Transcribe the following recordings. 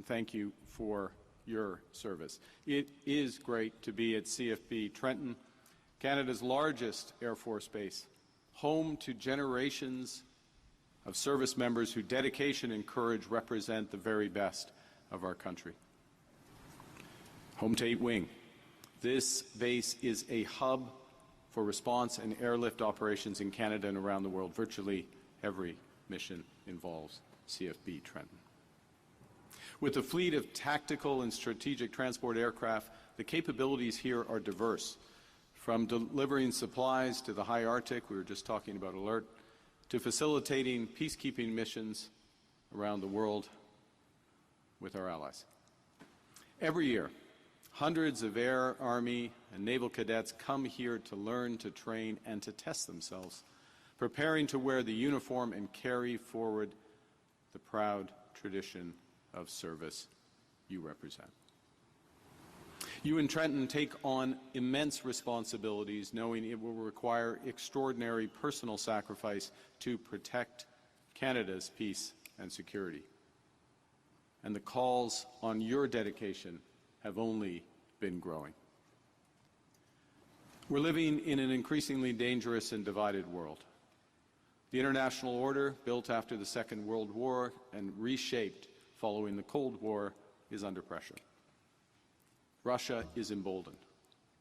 and thank you for your service. It is great to be at CFB Trenton, Canada's largest Air Force base, home to generations of service members whose dedication and courage represent the very best of our country. Home to 8 Wing. This base is a hub for response and airlift operations in Canada and around the world. Virtually every mission involves CFB Trenton. With a fleet of tactical and strategic transport aircraft, the capabilities here are diverse. From delivering supplies to the high Arctic, we were just talking about ALERT, to facilitating peacekeeping missions around the world with our allies. Every year, hundreds of Air, Army, and Naval cadets come here to learn, to train, and to test themselves, preparing to wear the uniform and carry forward the proud tradition of service you represent. You in Trenton take on immense responsibilities, knowing it will require extraordinary personal sacrifice to protect Canada's peace and security. And the calls on your dedication have only been growing. We're living in an increasingly dangerous and divided world. The international order, built after the Second World War and reshaped following the Cold War, is under pressure. Russia is emboldened.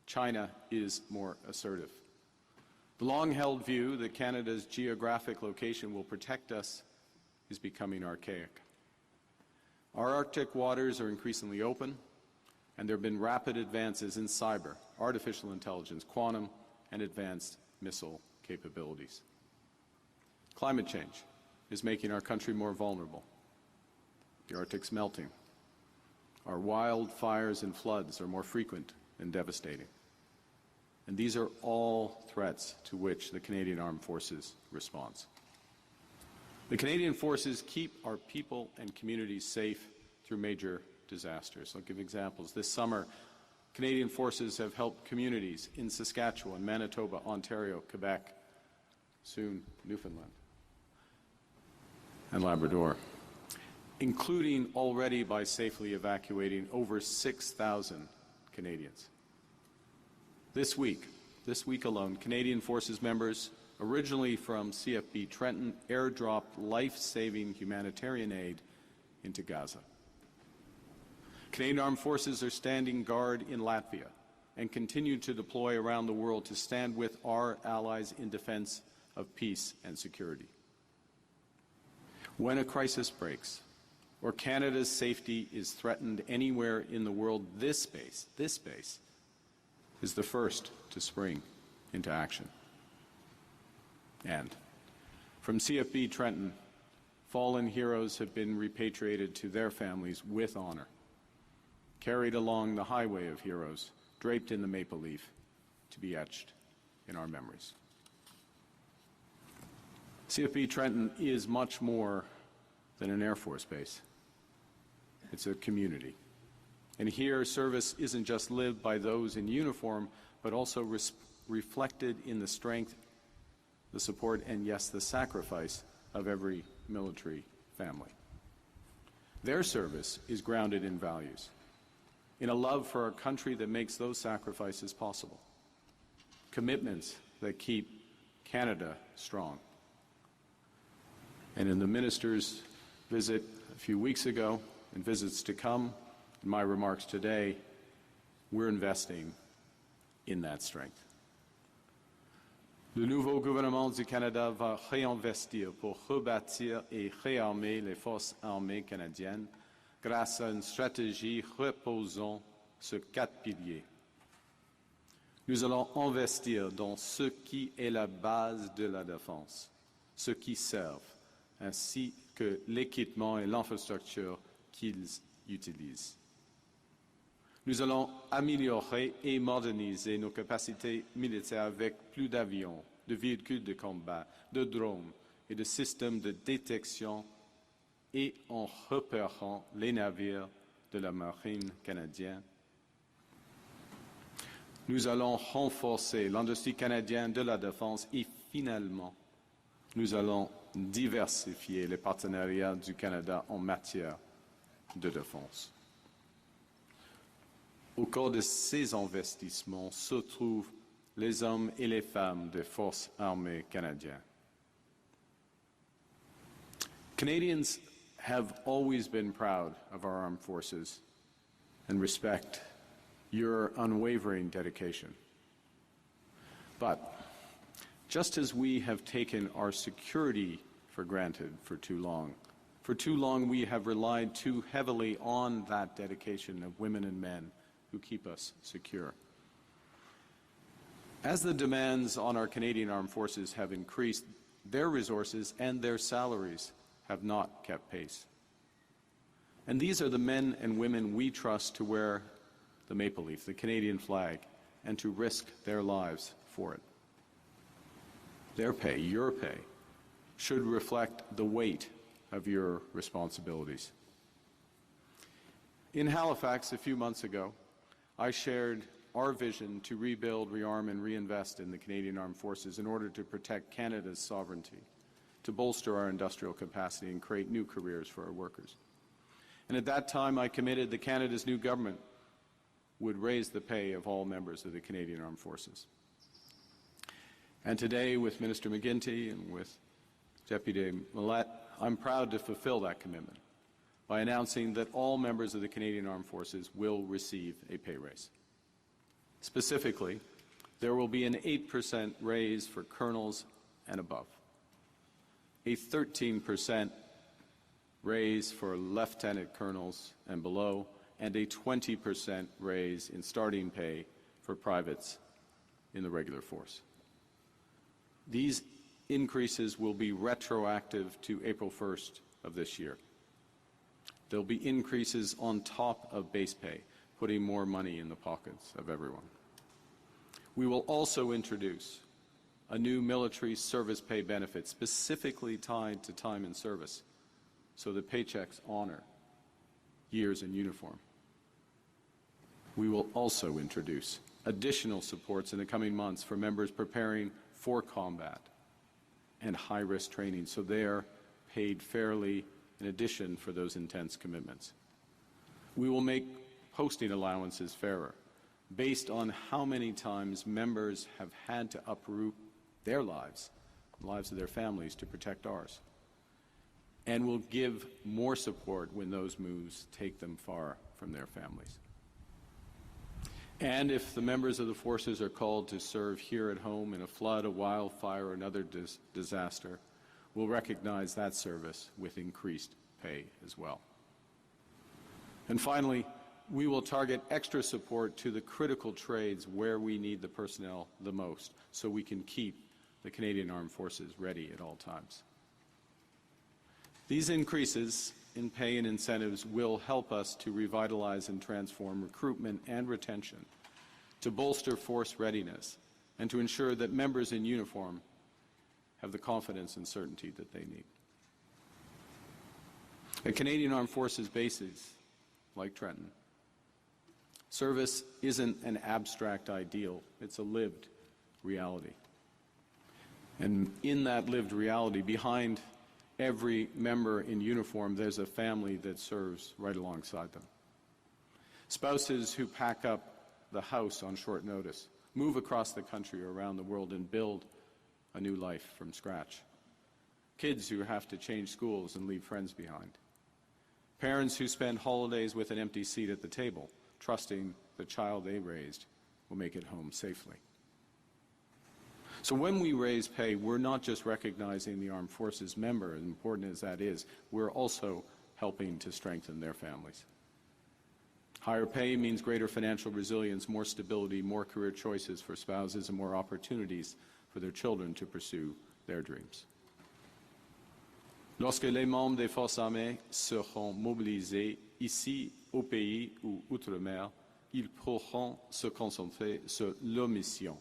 China is more assertive. The long-held view that Canada's geographic location will protect us is becoming archaic. Our Arctic waters are increasingly open, and there have been rapid advances in cyber, artificial intelligence, quantum, and advanced missile capabilities. Climate change is making our country more vulnerable. The Arctic's melting. Our wildfires and floods are more frequent and devastating. And these are all threats to which the Canadian Armed Forces responds. The Canadian Forces keep our people and communities safe through major disasters. I'll give examples. This summer, Canadian Forces have helped communities in Saskatchewan, Manitoba, Ontario, Quebec, soon Newfoundland, and Labrador, including already by safely evacuating over 6,000 Canadians. This week alone, Canadian Forces members, originally from CFB Trenton, airdropped life-saving humanitarian aid into Gaza. Canadian Armed Forces are standing guard in Latvia and continue to deploy around the world to stand with our allies in defense of peace and security. When a crisis breaks, or Canada's safety is threatened anywhere in the world, this base is the first to spring into action. And from CFB Trenton, fallen heroes have been repatriated to their families with honor, carried along the highway of heroes, draped in the maple leaf, to be etched in our memories. CFB Trenton is much more than an Air Force base. It's a community. And here, service isn't just lived by those in uniform, but also reflected in the strength, the support, and yes, the sacrifice of every military family. Their service is grounded in values, in a love for our country that makes those sacrifices possible, commitments that keep Canada strong. And in the minister's visit a few weeks ago, and visits to come, in my remarks today, we're investing in that strength. Le nouveau gouvernement du Canada va réinvestir pour rebâtir et réarmer les forces armées canadiennes grâce à une stratégie reposant sur 4 piliers. Nous allons investir dans ce qui est la base de la défense, ceux qui servent, ainsi que l'équipement et l'infrastructure qu'ils utilisent. Nous allons améliorer et moderniser nos capacités militaires avec plus d'avions, de véhicules de combat, de drones et de systèmes de détection et en repérant les navires de la marine canadienne. Nous allons renforcer l'industrie canadienne de la défense et finalement, nous allons diversifier les partenariats du Canada en matière de défense. Au cœur de ces investissements se trouvent les hommes et les femmes des forces armées canadiennes. Canadians have always been proud of our armed forces and respect your unwavering dedication. But just as we have taken our security for granted for too long we have relied too heavily on that dedication of women and men who keep us secure. As the demands on our Canadian Armed Forces have increased, their resources and their salaries have not kept pace. And these are the men and women we trust to wear the maple leaf, the Canadian flag, and to risk their lives for it. Their pay, your pay, should reflect the weight of your responsibilities. In Halifax a few months ago, I shared our vision to rebuild, rearm, and reinvest in the Canadian Armed Forces in order to protect Canada's sovereignty, to bolster our industrial capacity and create new careers for our workers. And at that time, I committed that Canada's new government would raise the pay of all members of the Canadian Armed Forces. And today, with Minister McGuinty and with Deputy Millett, I'm proud to fulfill that commitment by announcing that all members of the Canadian Armed Forces will receive a pay raise. Specifically, there will be an 8% raise for colonels and above, a 13% raise for lieutenant colonels and below, and a 20% raise in starting pay for privates in the regular force. These increases will be retroactive to April 1st of this year. There'll be increases on top of base pay, putting more money in the pockets of everyone. We will also introduce a new military service pay benefit specifically tied to time in service, so that paychecks honor years in uniform. We will also introduce additional supports in the coming months for members preparing for combat and high-risk training, so they are paid fairly in addition for those intense commitments. We will make posting allowances fairer, based on how many times members have had to uproot their lives, the lives of their families, to protect ours. And will give more support when those moves take them far from their families. And if the members of the forces are called to serve here at home in a flood, a wildfire, or another disaster, we'll recognize that service with increased pay as well. And finally, we will target extra support to the critical trades where we need the personnel the most, so we can keep the Canadian Armed Forces ready at all times. These increases in pay and incentives will help us to revitalize and transform recruitment and retention, to bolster force readiness, and to ensure that members in uniform have the confidence and certainty that they need. At Canadian Armed Forces bases, like Trenton, service isn't an abstract ideal, it's a lived reality. And in that lived reality, behind every member in uniform, there's a family that serves right alongside them. Spouses who pack up the house on short notice, move across the country or around the world and build a new life from scratch. Kids who have to change schools and leave friends behind. Parents who spend holidays with an empty seat at the table, trusting the child they raised will make it home safely. So when we raise pay, we're not just recognizing the Armed Forces member, as important as that is, we're also helping to strengthen their families. Higher pay means greater financial resilience, more stability, more career choices for spouses, and more opportunities for their children to pursue their dreams. Lorsque les membres des forces armées seront mobilisés ici au pays ou outre-mer, ils pourront se concentrer sur leur mission,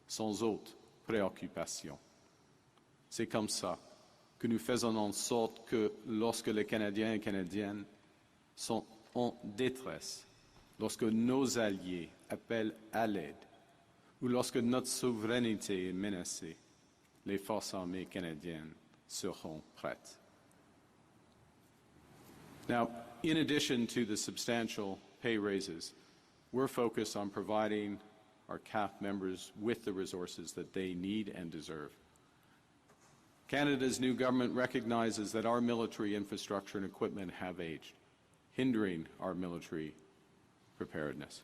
sans autre préoccupation. C'est comme ça que nous faisons en sorte que lorsque les Canadiens et Canadiennes sont en détresse, lorsque nos alliés appellent à l'aide, ou lorsque notre souveraineté est menacée, les forces armées canadiennes seront prêtes. Now, in addition to the substantial pay raises, we're focused on providing our CAF members with the resources that they need and deserve. Canada's new government recognizes that our military infrastructure and equipment have aged, hindering our military preparedness.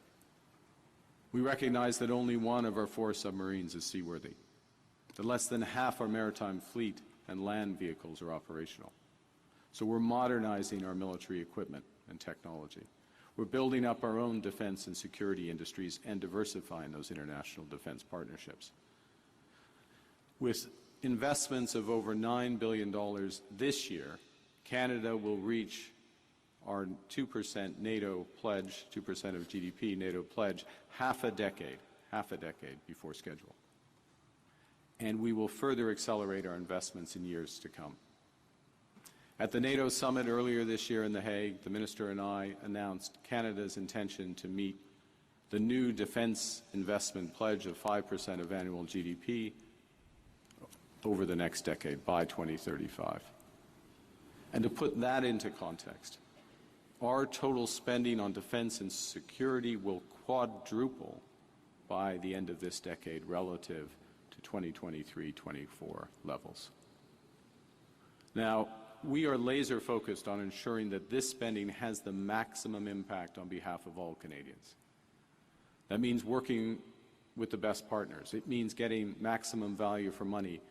We recognize that only one of our 4 submarines is seaworthy, that less than half our maritime fleet and land vehicles are operational. So we're modernizing our military equipment and technology. We're building up our own defense and security industries and diversifying those international defense partnerships. With investments of over $9 billion this year, Canada will reach our 2% NATO pledge, 2% of GDP NATO pledge, half a decade before schedule. And we will further accelerate our investments in years to come. At the NATO summit earlier this year in The Hague, the Minister and I announced Canada's intention to meet the new defense investment pledge of 5% of annual GDP over the next decade, by 2035. And to put that into context, our total spending on defense and security will quadruple by the end of this decade relative to 2023-24 levels. Now, we are laser focused on ensuring that this spending has the maximum impact on behalf of all Canadians. That means working with the best partners. It means getting maximum value for money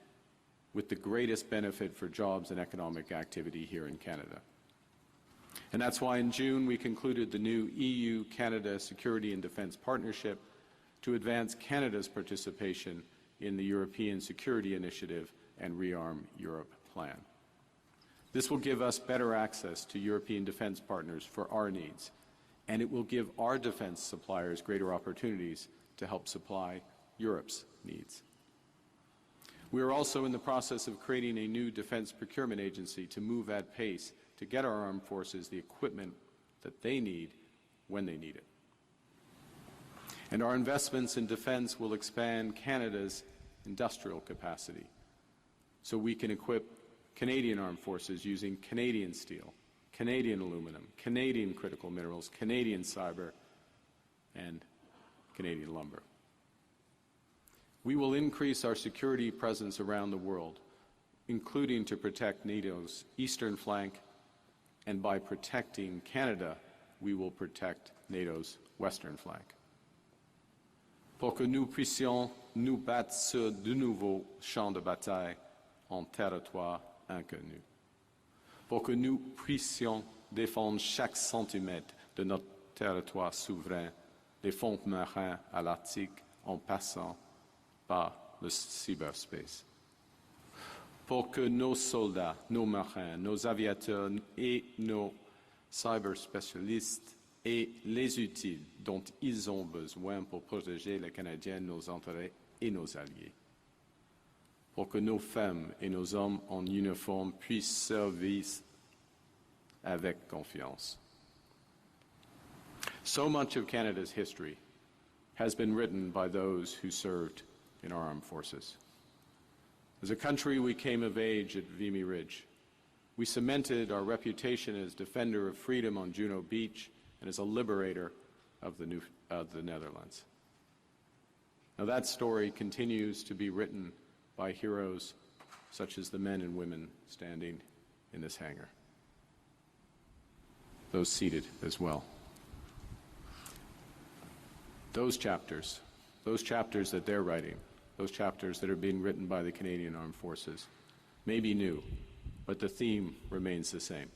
with the greatest benefit for jobs and economic activity here in Canada. And that's why in June we concluded the new EU-Canada Security and Defence Partnership to advance Canada's participation in the European Security Initiative and Rearm Europe plan. This will give us better access to European defence partners for our needs, and it will give our defence suppliers greater opportunities to help supply Europe's needs. We are also in the process of creating a new defence procurement agency to move at pace to get our armed forces the equipment that they need when they need it. And our investments in defence will expand Canada's industrial capacity so we can equip Canadian armed forces using Canadian steel, Canadian aluminum, Canadian critical minerals, Canadian cyber, and Canadian lumber. We will increase our security presence around the world, including to protect NATO's eastern flank, and by protecting Canada, we will protect NATO's western flank. Pour que nous puissions nous battre sur de nouveaux champs de bataille en territoire inconnu. Pour que nous puissions défendre chaque centimètre de notre territoire souverain, des fonds marins à l'Arctique en passant par le cyberspace. Pour que nos soldats, nos marins, nos aviateurs et nos cyberspécialistes aient les outils dont ils ont besoin pour protéger les Canadiens, nos intérêts et nos alliés. Pour que nos femmes et nos hommes en uniforme puissent servir avec confiance. So much of Canada's history has been written by those who served in our armed forces. As a country, we came of age at Vimy Ridge. We cemented our reputation as defender of freedom on Juno Beach and as a liberator of the Netherlands. Now that story continues to be written by heroes such as the men and women standing in this hangar. Those seated as well. Those chapters that they're writing, those chapters that are being written by the Canadian Armed Forces may be new, but the theme remains the same.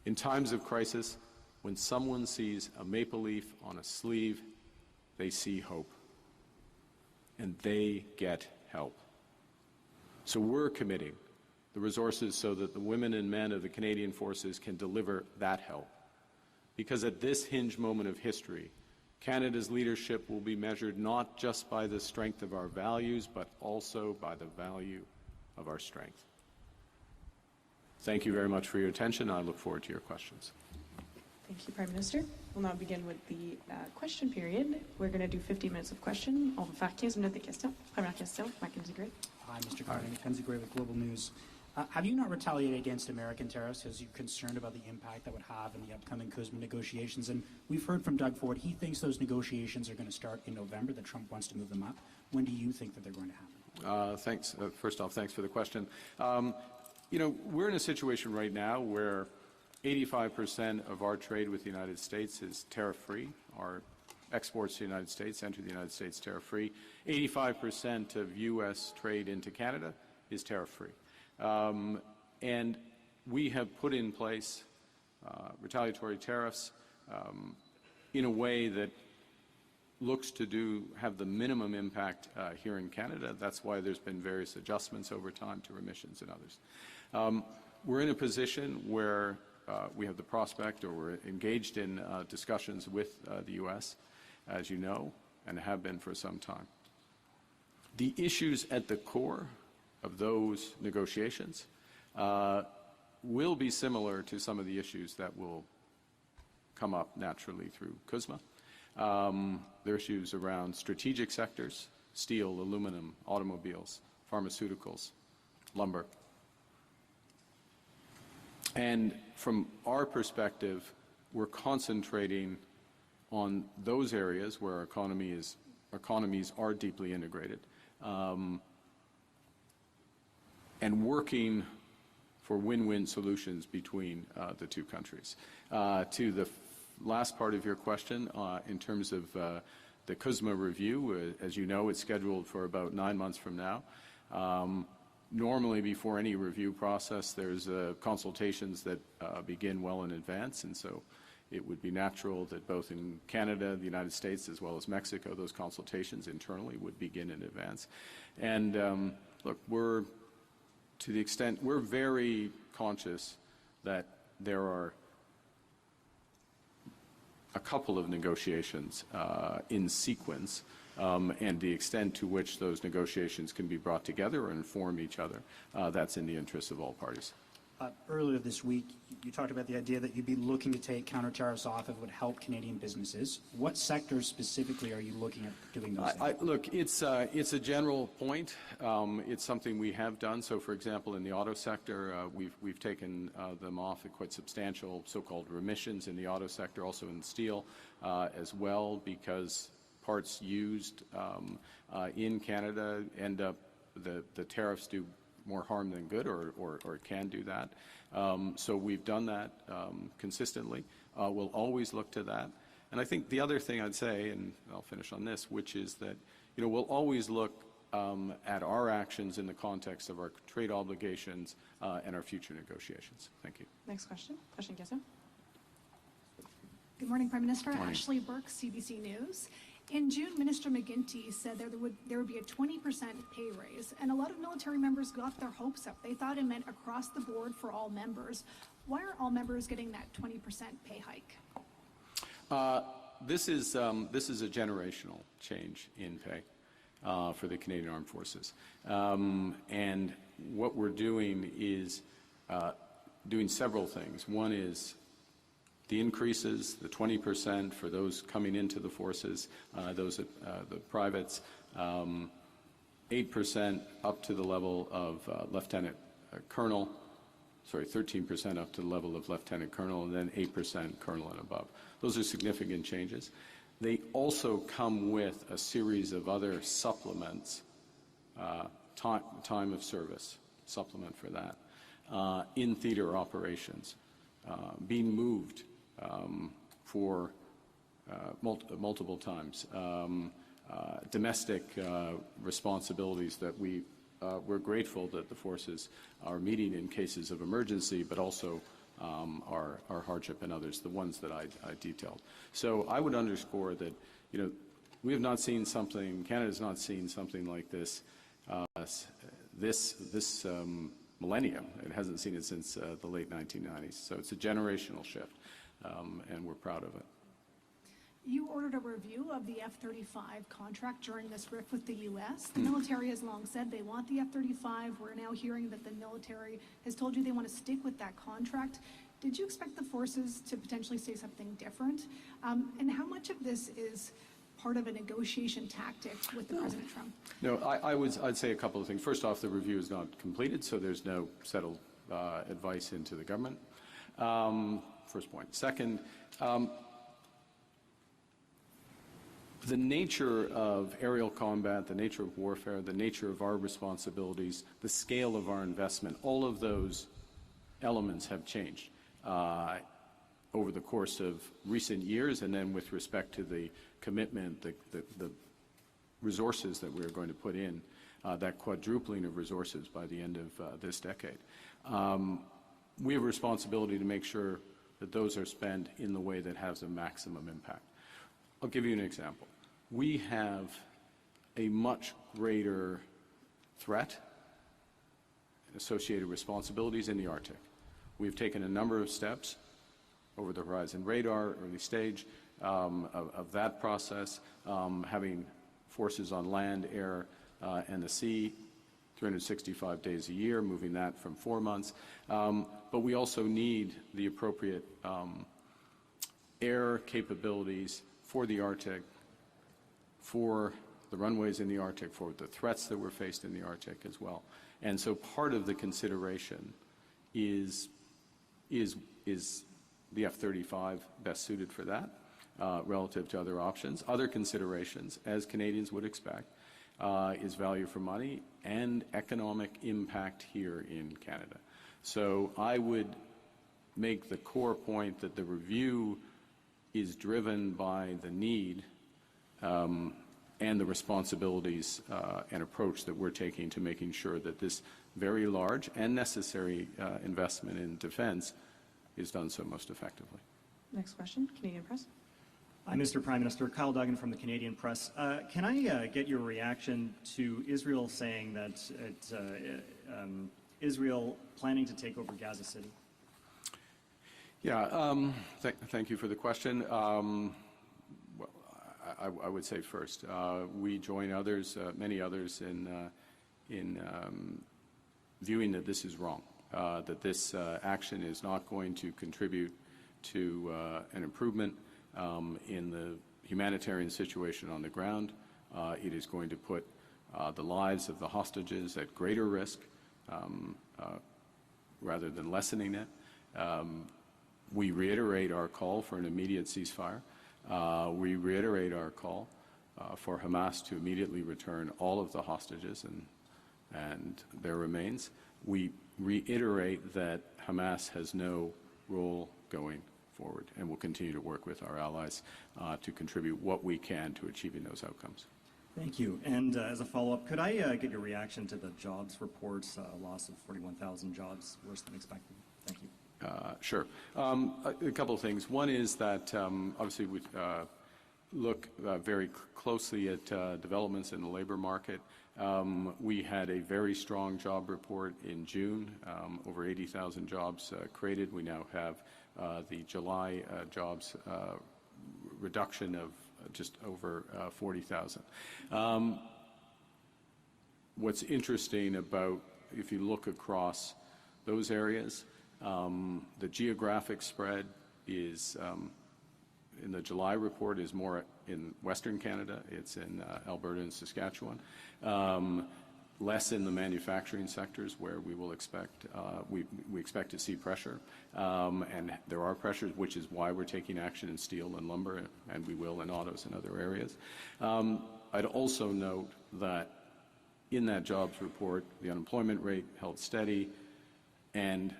In times of crisis, when someone sees a maple leaf on a sleeve, they see hope, and they get help. So we're committing the resources so that the women and men of the Canadian Forces can deliver that help. Because at this hinge moment of history, Canada's leadership will be measured not just by the strength of our values, but also by the value of our strength. Thank you very much for your attention. I look forward to your questions. Thank you, Prime Minister. We'll now begin with the question period. We're going to do 15 minutes of question. On va faire 15 minutes de questions. Première question, Mackenzie Gray. Hi, Mr. Carney. Mackenzie Gray with Global News. Have you not retaliated against American tariffs because you're concerned about the impact that would have in the upcoming CUSMA negotiations? And we've heard from Doug Ford, he thinks those negotiations are going to start in November, that Trump wants to move them up. When do you think that they're going to happen? Thanks. First off, thanks for the question. We're in a situation right now where 85% of our trade with the United States is tariff-free. Our exports to the United States enter the United States tariff-free. 85% of U.S. trade into Canada is tariff-free. And we have put in place retaliatory tariffs in a way that looks to have the minimum impact here in Canada. That's why there's been various adjustments over time to remissions and others. We're in a position where we have the prospect, or we're engaged in discussions with the U.S., as you know, and have been for some time. The issues at the core of those negotiations will be similar to some of the issues that will come up naturally through CUSMA. There are issues around strategic sectors: steel, aluminum, automobiles, pharmaceuticals, lumber. And from our perspective, we're concentrating on those areas where our economies are deeply integrated, and working for win-win solutions between the two countries. To the last part of your question, in terms of the CUSMA review, as you know, it's scheduled for about 9 months from now. Normally, before any review process, there's consultations that begin well in advance, and so it would be natural that both in Canada, the United States, as well as Mexico, those consultations internally would begin in advance. And look, we're very conscious that there are a couple of negotiations in sequence, and the extent to which those negotiations can be brought together or inform each other, that's in the interest of all parties. Earlier this week, you talked about the idea that you'd be looking to take counter tariffs off if it would help Canadian businesses. What sectors specifically are you looking at doing those things? Look, it's a general point. It's something we have done. So, for example, in the auto sector, we've taken them off at quite substantial so-called remissions in the auto sector, also in steel as well, because parts used in Canada end up, the tariffs do more harm than good, or can do that. So we've done that consistently. We'll always look to that. And I think the other thing I'd say, and I'll finish on this, which is that we'll always look at our actions in the context of our trade obligations and our future negotiations. Thank you. Next question. Question, Kesa. Good morning, Prime Minister. Morning. Ashley Burke, CBC News. In June, Minister McGuinty said there would be a 20% pay raise, and a lot of military members got their hopes up. They thought it meant across the board for all members. Why aren't all members getting that 20% pay hike? This is a generational change in pay for the Canadian Armed Forces, and what we're doing is doing several things. One is the increases, the 20% for those coming into the forces, those at the privates, 8% up to the level of lieutenant colonel, 13% up to the level of lieutenant colonel, and then 8% colonel and above. Those are significant changes. They also come with a series of other supplements, time of service, supplement for that, in theater operations, being moved for multiple times, domestic responsibilities that we're grateful that the forces are meeting in cases of emergency, but also our hardship and others, the ones that I detailed. So I would underscore that we have not seen something, Canada's not seen something like this this millennium. It hasn't seen it since the late 1990s. So it's a generational shift, and we're proud of it. You ordered a review of the F-35 contract during this rift with the U.S. The military has long said they want the F-35. We're now hearing that the military has told you they want to stick with that contract. Did you expect the forces to potentially say something different? And how much of this is part of a negotiation tactic with the President Trump? No, I'd say a couple of things. First off, the review is not completed, so there's no settled advice into the government. First point. Second, the nature of aerial combat, the nature of warfare, the nature of our responsibilities, the scale of our investment, all of those elements have changed over the course of recent years, and then with respect to the commitment, the resources that we're going to put in, that quadrupling of resources by the end of this decade. We have a responsibility to make sure that those are spent in the way that has a maximum impact. I'll give you an example. We have a much greater threat and associated responsibilities in the Arctic. We've taken a number of steps over the Horizon Radar, early stage of that process, having forces on land, air, and the sea 365 days a year, moving that from 4 months. But we also need the appropriate air capabilities for the Arctic, for the runways in the Arctic, for the threats that we're faced in the Arctic as well. And so part of the consideration is the F-35 best suited for that relative to other options. Other considerations, as Canadians would expect, is value for money and economic impact here in Canada. So I would make the core point that the review is driven by the need and the responsibilities and approach that we're taking to making sure that this very large and necessary investment in defense is done so most effectively. Next question, Canadian Press. Hi, Mr. Prime Minister. Kyle Duggan from the Canadian Press. Can I get your reaction to Israel saying that Israel planning to take over Gaza City? Yeah, thank you for the question. Well, I would say first, we join others, many others, in viewing that this is wrong, that this action is not going to contribute to an improvement in the humanitarian situation on the ground. It is going to put the lives of the hostages at greater risk rather than lessening it. We reiterate our call for an immediate ceasefire. We reiterate our call for Hamas to immediately return all of the hostages and their remains. We reiterate that Hamas has no role going forward, and we'll continue to work with our allies to contribute what we can to achieving those outcomes. Thank you. And as a follow-up, could I get your reaction to the jobs reports, loss of 41,000 jobs, worse than expected? Thank you. Sure. A couple of things. One is that obviously we look very closely at developments in the labor market. We had a very strong job report in June, over 80,000 jobs created. We now have the July jobs reduction of just over 40,000. What's interesting about, if you look across those areas, the geographic spread is, in the July report, is more in Western Canada. It's in Alberta and Saskatchewan. Less in the manufacturing sectors where we will expect, we expect to see pressure. And there are pressures, which is why we're taking action in steel and lumber, and we will in autos and other areas. I'd also note that in that jobs report, the unemployment rate held steady, and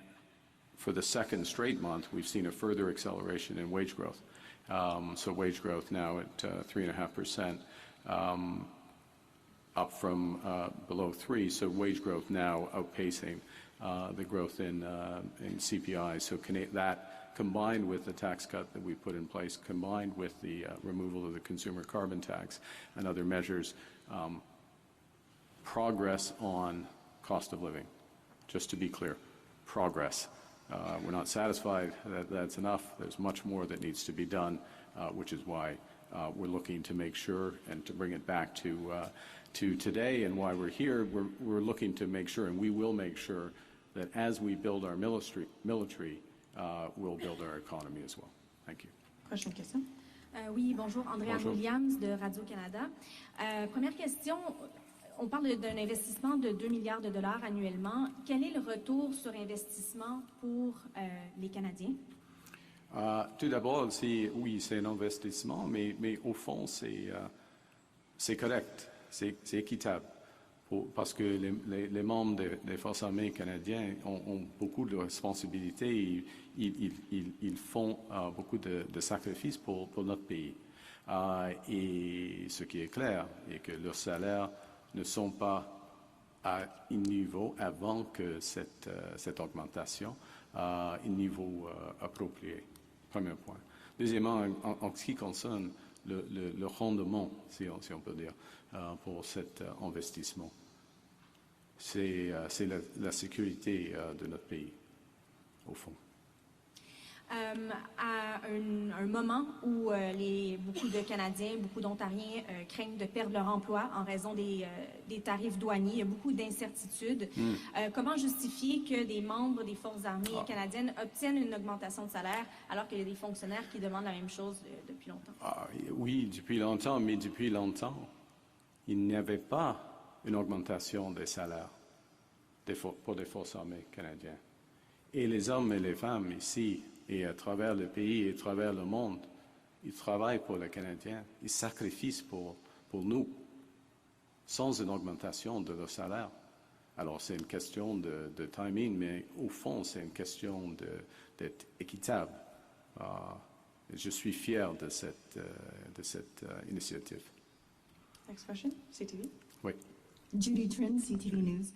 for the second straight month, we've seen a further acceleration in wage growth. So wage growth now at 3.5%, up from below 3%. So wage growth now outpacing the growth in CPI. So that, combined with the tax cut that we put in place, combined with the removal of the consumer carbon tax and other measures, progress on cost of living. Just to be clear, progress. We're not satisfied that that's enough. There's much more that needs to be done, which is why we're looking to make sure, and to bring it back to today and why we're here, we're looking to make sure, and we will make sure, that as we build our military, we'll build our economy as well. Thank you. Question, KUSMA. Oui, bonjour, Andrea Bonjour. Williams de Radio-Canada. Première question, on parle d'un investissement de 2 milliards de dollars annuellement. Quel est le retour sur investissement pour les Canadiens? Tout d'abord, oui, c'est un investissement, mais au fond, c'est correct, c'est équitable. Parce que les membres des forces armées canadiennes ont beaucoup de responsabilités. Ils font beaucoup de sacrifices pour notre pays. Et ce qui est clair est que leurs salaires ne sont pas à un niveau avant que cette augmentation à un niveau approprié. Premier point. Deuxièmement, en ce qui concerne le rendement, si on peut dire, pour cet investissement, c'est la sécurité de notre pays, au fond. À un moment où beaucoup de Canadiens, beaucoup d'Ontariens craignent de perdre leur emploi en raison des tarifs douaniers, il y a beaucoup d'incertitudes. Comment justifier que des membres des Forces armées canadiennes obtiennent une augmentation de salaire alors qu'il y a des fonctionnaires qui demandent la même chose depuis longtemps? Oui, depuis longtemps, mais depuis longtemps, il n'y avait pas une augmentation des salaires pour les Forces armées canadiennes. Et les hommes et les femmes ici, et à travers le pays et à travers le monde, ils travaillent pour les Canadiens, ils sacrifient pour nous, sans une augmentation de leur salaire. Alors c'est une question de timing, mais au fond, c'est une question d'être équitable. Je suis fier de cette initiative. Next question, CTV. Oui. Judy Trin, CTV News.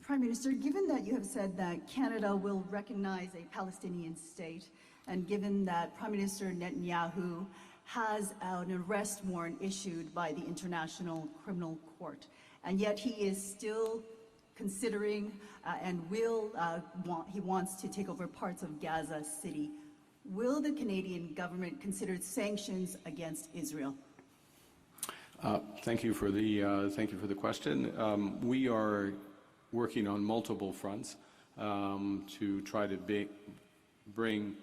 Prime Minister, given that you have said that Canada will recognize a Palestinian state, and given that Prime Minister Netanyahu has an arrest warrant issued by the International Criminal Court, and yet he is still considering and he wants to take over parts of Gaza City, will the Canadian government consider sanctions against Israel? Thank you for the question. We are working on multiple fronts to try to bring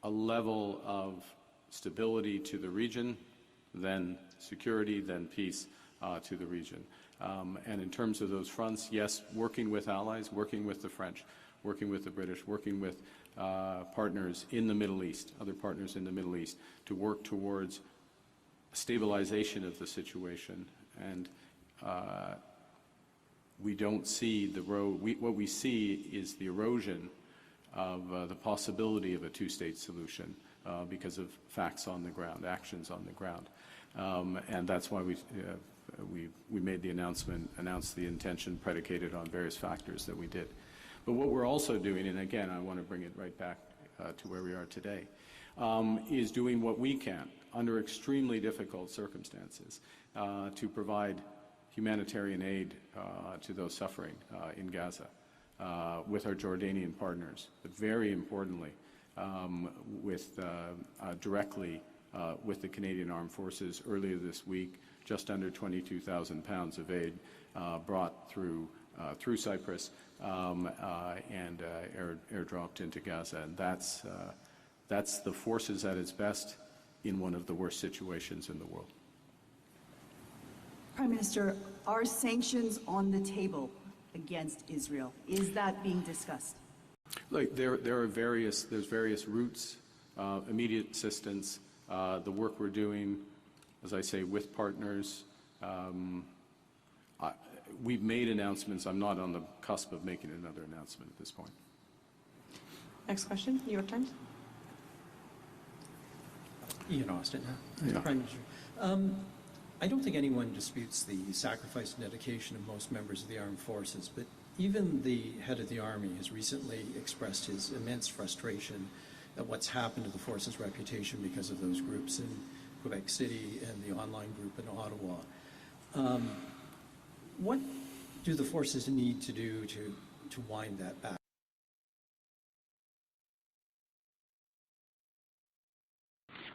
a level of stability to the region, then security, then peace to the region. And in terms of those fronts, yes, working with allies, working with the French, working with the British, working with partners in the Middle East, other partners in the Middle East, to work towards stabilization of the situation. And we don't see the road. What we see is the erosion of the possibility of a two-state solution because of facts on the ground, actions on the ground. And that's why we made the announced the intention predicated on various factors that we did. But what we're also doing, and again, I want to bring it right back to where we are today, is doing what we can under extremely difficult circumstances to provide humanitarian aid to those suffering in Gaza with our Jordanian partners, but very importantly, directly with the Canadian Armed Forces. Earlier this week, just under 22,000 pounds of aid brought through Cyprus and airdropped into Gaza. And that's the forces at its best in one of the worst situations in the world. Prime Minister, are sanctions on the table against Israel? Is that being discussed? Look, there's various routes, immediate assistance, the work we're doing, as I say, with partners. We've made announcements. I'm not on the cusp of making another announcement at this point. Next question, New York Times. Ian Austin. Yeah. Prime Minister. I don't think anyone disputes the sacrifice and dedication of most members of the armed forces, but even the head of the Army has recently expressed his immense frustration at what's happened to the force's reputation because of those groups in Quebec City and the online group in Ottawa. What do the forces need to do to wind that back?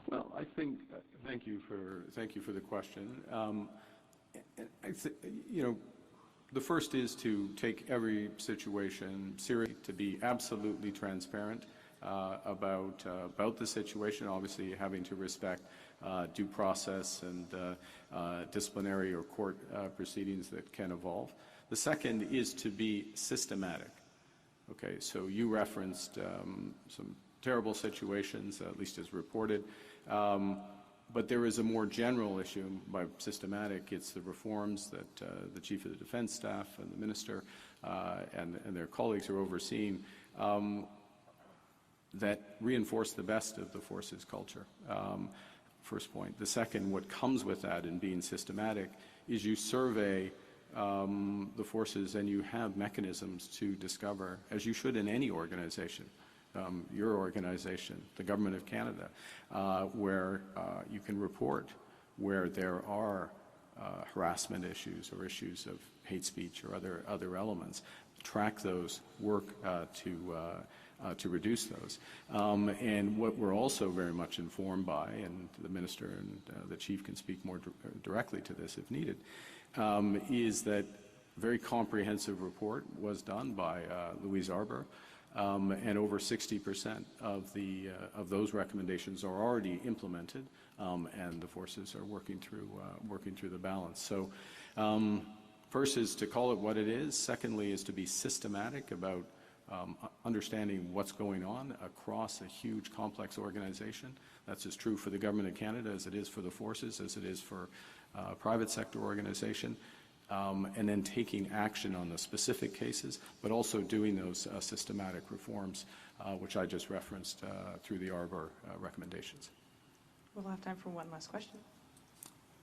Well, I think thank you for the question. The first is to take every situation seriously, to be absolutely transparent about the situation, obviously having to respect due process and disciplinary or court proceedings that can evolve. The second is to be systematic. Okay, so you referenced some terrible situations, at least as reported, but there is a more general issue. By systematic, it's the reforms that the Chief of the Defense Staff and the Minister and their colleagues are overseeing that reinforce the best of the forces culture. First point. The second, what comes with that in being systematic is you survey the forces and you have mechanisms to discover, as you should in any organization, your organization, the Government of Canada, where you can report where there are harassment issues or issues of hate speech or other elements. Track those, work to reduce those. And what we're also very much informed by, and the Minister and the Chief can speak more directly to this if needed, is that a very comprehensive report was done by Louise Arbour, and over 60% of those recommendations are already implemented, and the forces are working through the balance. So first is to call it what it is. Secondly is to be systematic about understanding what's going on across a huge, complex organization. That's as true for the Government of Canada as it is for the forces, as it is for private sector organization, and then taking action on the specific cases, but also doing those systematic reforms, which I just referenced through the Arbour recommendations. We'll have time for one last question.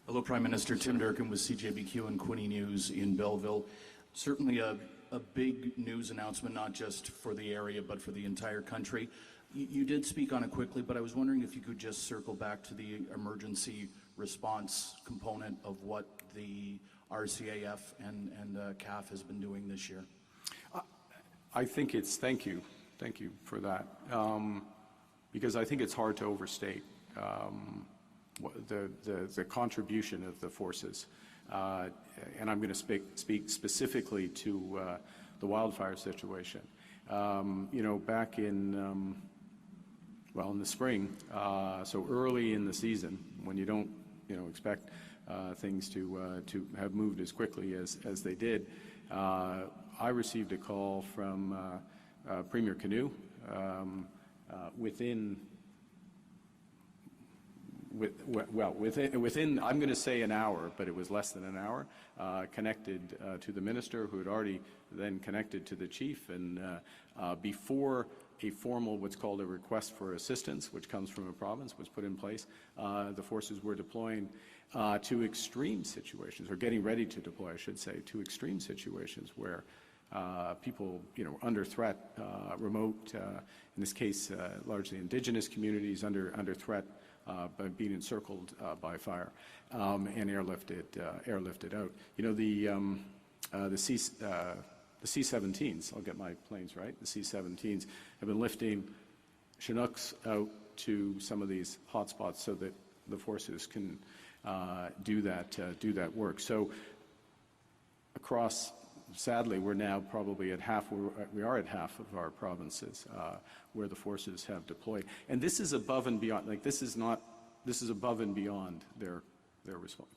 Hello, Prime Minister. Tim Durkin with CJBQ and Quinny News in Belleville. Certainly a big news announcement, not just for the area, but for the entire country. You did speak on it quickly, but I was wondering if you could just circle back to the emergency response component of what the RCAF and CAF has been doing this year. I think it's, thank you for that, because I think it's hard to overstate the contribution of the forces. And I'm going to speak specifically to the wildfire situation. Back in, in the spring, so early in the season, when you don't, expect things to have moved as quickly as they did, I received a call from Premier Canoe within, I'm going to say an hour, but it was less than an hour, connected to the Minister, who had already then connected to the Chief, and before a formal, what's called a request for assistance, which comes from a province, was put in place, the forces were deploying to extreme situations, or getting ready to deploy, I should say, to extreme situations where people, under threat, remote, in this case, largely Indigenous communities under threat, by being encircled by fire, and airlifted out. The C-17s, I'll get my planes right, the C-17s have been lifting Chinooks out to some of these hotspots so that the forces can do that work. So across, sadly, we're now probably at half, we are at half of our provinces where the forces have deployed. And this is above and beyond, this is above and beyond their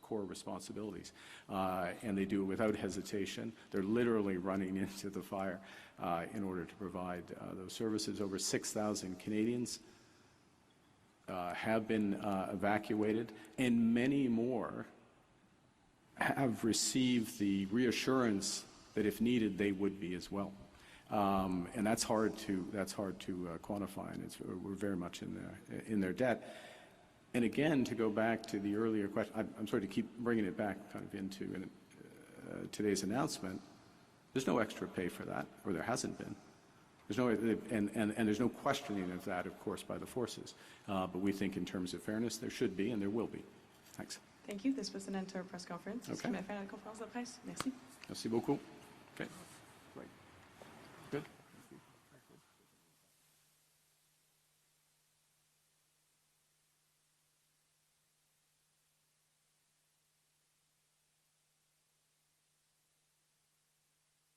core responsibilities. And they do it without hesitation. They're literally running into the fire in order to provide those services. Over 6,000 Canadians have been evacuated, and many more have received the reassurance that if needed, they would be as well. And that's hard to quantify, and we're very much in their debt. And again, to go back to the earlier question, I'm sorry to keep bringing it back kind of into today's announcement. There's no extra pay for that, or there hasn't been. There's no, and there's no questioning of that, of course, by the forces. But we think in terms of fairness, there should be and there will be. Thanks. Thank you. This was an end to our press conference. Okay. C'est la fin de la conférence de presse. Merci. Merci beaucoup. Okay.